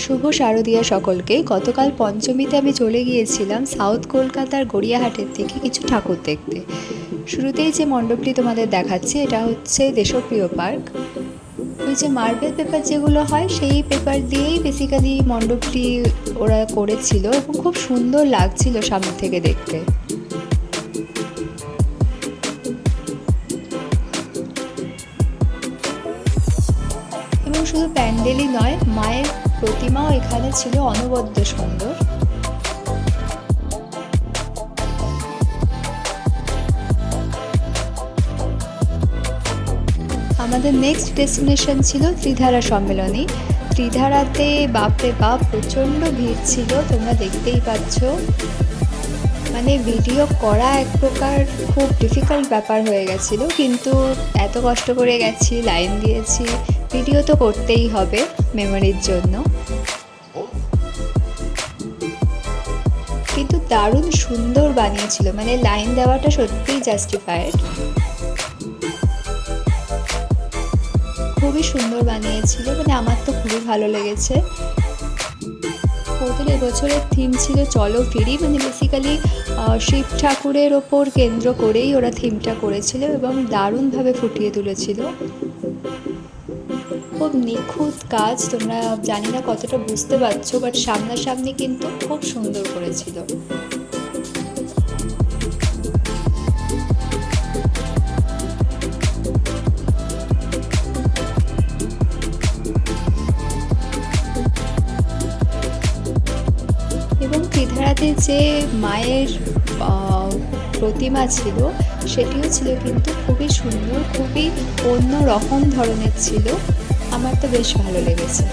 শুভ শারদিয়া সকলকে। গতকাল পঞ্চমীতে আমি চলে গিয়েছিলাম সাউথ কলকাতার গড়িয়াহাটের থেকে কিছু ঠাকুর দেখতে। শুরুতেই যে মণ্ডপটি তোমাদের দেখাচ্ছি এটা হচ্ছে দেশপ্রিয় পার্ক। ওই যে মার্বেল পেপার যেগুলো হয় সেই পেপার দিয়েই বেসিক্যালি মণ্ডপটি ওরা করেছিল এবং খুব সুন্দর লাগছিল সামনে থেকে দেখতে। এবং শুধু প্যান্ডেলই নয়, মায়ের প্রতিমাও এখানে ছিল অনবদ্য সুন্দর। আমাদের নেক্সট ডেস্টিনেশন ছিল ত্রিধারা সম্মেলনী। ত্রিধারাতে বাপরে বাপ প্রচণ্ড ভিড় ছিল, তোমরা দেখতেই পাচ্ছ। মানে ভিডিও করা এক প্রকার খুব ডিফিকাল্ট ব্যাপার হয়ে গেছিলো, কিন্তু এত কষ্ট করে গেছি, লাইন দিয়েছি, ভিডিও তো করতেই হবে মেমোরির জন্য। কিন্তু দারুণ সুন্দর বানিয়েছিল, মানে লাইন দেওয়াটা সত্যিই জাস্টিফাইড। খুবই সুন্দর বানিয়েছিল, মানে আমার তো খুবই ভালো লেগেছে। ওদের এবছরের থিম ছিল চলো ফিরি, মানে বেসিক্যালি শিব ঠাকুরের ওপর কেন্দ্র করেই ওরা থিমটা করেছিল এবং দারুণভাবে ফুটিয়ে তুলেছিল। খুব নিখুঁত কাজ, তোমরা জানি না কতটা বুঝতে পারছো, বাট সামনাসামনি কিন্তু খুব সুন্দর করেছিল। এবং ত্রিধারাতে যে মায়ের প্রতিমা ছিল সেটিও ছিল কিন্তু খুবই সুন্দর, খুবই অন্য রকম ধরনের ছিল। আমার তো বেশ ভালো লেগেছে।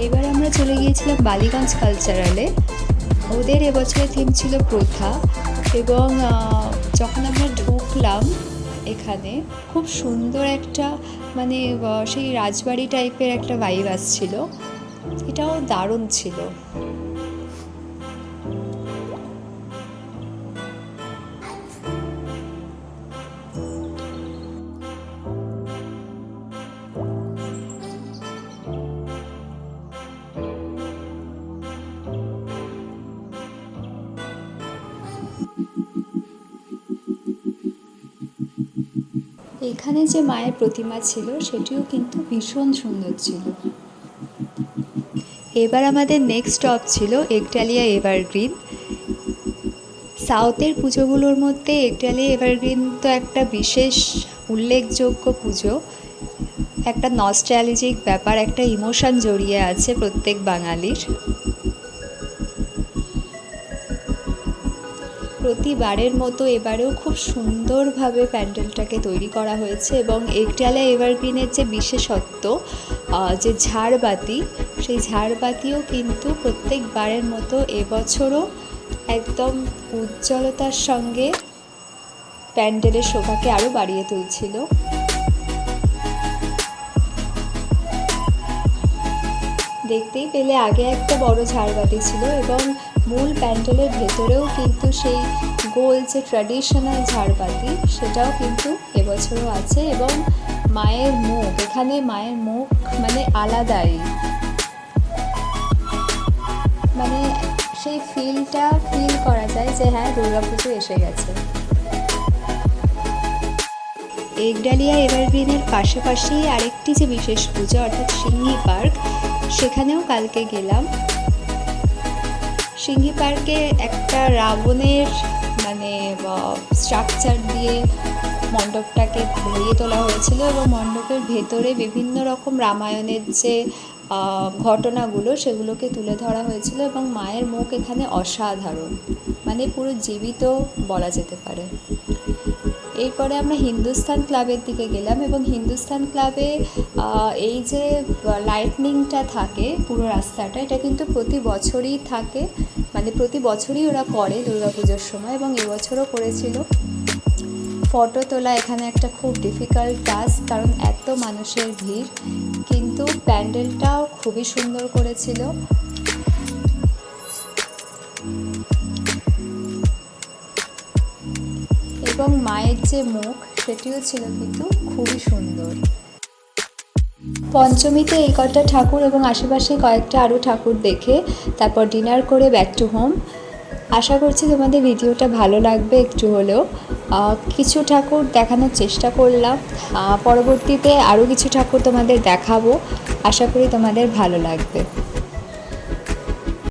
এবার আমরা চলে গিয়েছিলাম বালিগঞ্জ কালচারালে। ওদের এবছরের থিম ছিল প্রথা, এবং যখন আমরা ঢুকলাম এখানে খুব সুন্দর একটা মানে সেই রাজবাড়ি টাইপের একটা ভাইব আসছিল, এটাও দারুণ ছিল। এখানে যে মায়ের প্রতিমা ছিল সেটিও কিন্তু ভীষণ সুন্দর ছিল। এবার আমাদের নেক্সট স্টপ ছিল একডালিয়া এভারগ্রিন। সাউথের পুজোগুলোর মধ্যে একডালিয়া এভারগ্রিন তো একটা বিশেষ উল্লেখযোগ্য পুজো, একটা নস্টালজিক ব্যাপার, একটা ইমোশন জড়িয়ে আছে প্রত্যেক বাঙালির। প্রতিবারের মতো এবারেও খুব সুন্দরভাবে প্যান্ডেলটাকে তৈরি করা হয়েছে, এবং একডালিয়া এভারগ্রিনের যে বিশেষত্ব যে ঝাড়বাতি, সেই ঝাড়বাতিও কিন্তু প্রত্যেকবারের মতো এবছরও একদম উজ্জ্বলতার সঙ্গে প্যান্ডেলের শোভাকে আরও বাড়িয়ে তুলছিল। দেখতেই পেলে আগে একটা বড় ঝাড়বাতি ছিল, এবং মূল প্যান্ডেলের ভেতরেও কিন্তু সেই গোল যে ট্র্যাডিশনাল ঝাড়বাতি সেটাও কিন্তু এবছরও আছে। এবং মায়ের মুখ, এখানে মায়ের মুখ মানে আলাদাই, মানে সেই ফিলটা ফিল করা যায় যে হ্যাঁ দুর্গাপুজো এসে গেছে। একডালিয়া এভারগ্রিনের পাশাপাশি আরেকটি যে বিশেষ পুজো অর্থাৎ সিংহী পার্ক, সেখানেও কালকে গেলাম। সিংহী পার্কে একটা রাবণের মানে স্ট্রাকচার দিয়ে মণ্ডপটাকে ভরিয়ে তোলা হয়েছিল, এবং মণ্ডপের ভেতরে বিভিন্ন রকম রামায়ণের যে ঘটনাগুলো সেগুলোকে তুলে ধরা হয়েছিল, এবং মায়ের মুখ এখানে অসাধারণ, মানে পুরো জীবিত বলা যেতে পারে। এরপরে আমরা হিন্দুস্তান ক্লাবের দিকে গেলাম, এবং হিন্দুস্তান ক্লাবে এই যে লাইটনিংটা থাকে পুরো রাস্তাটা, এটা কিন্তু প্রতি বছরই থাকে, মানে প্রতি বছরই ওরা করে দুর্গাপুজোর সময়, এবং এবছরও করেছিল। ফটো তোলা এখানে একটা খুব ডিফিকাল্ট টাস্ক, কারণ এত মানুষের ভিড়, কিন্তু প্যান্ডেলটাও খুবই সুন্দর করেছিল। এবং মায়ের যে মুখ সেটিও ছিল কিন্তু খুবই সুন্দর। পঞ্চমীতে এই কটা ঠাকুর এবং আশেপাশে কয়েকটা আরও ঠাকুর দেখে তারপর ডিনার করে ব্যাক টু হোম। আশা করছি তোমাদের ভিডিওটা ভালো লাগবে একটু হলেও। কিছু ঠাকুর দেখানোর চেষ্টা করলাম, পরবর্তীতে আরও কিছু ঠাকুর তোমাদের দেখাবো। আশা করি তোমাদের ভালো লাগবে।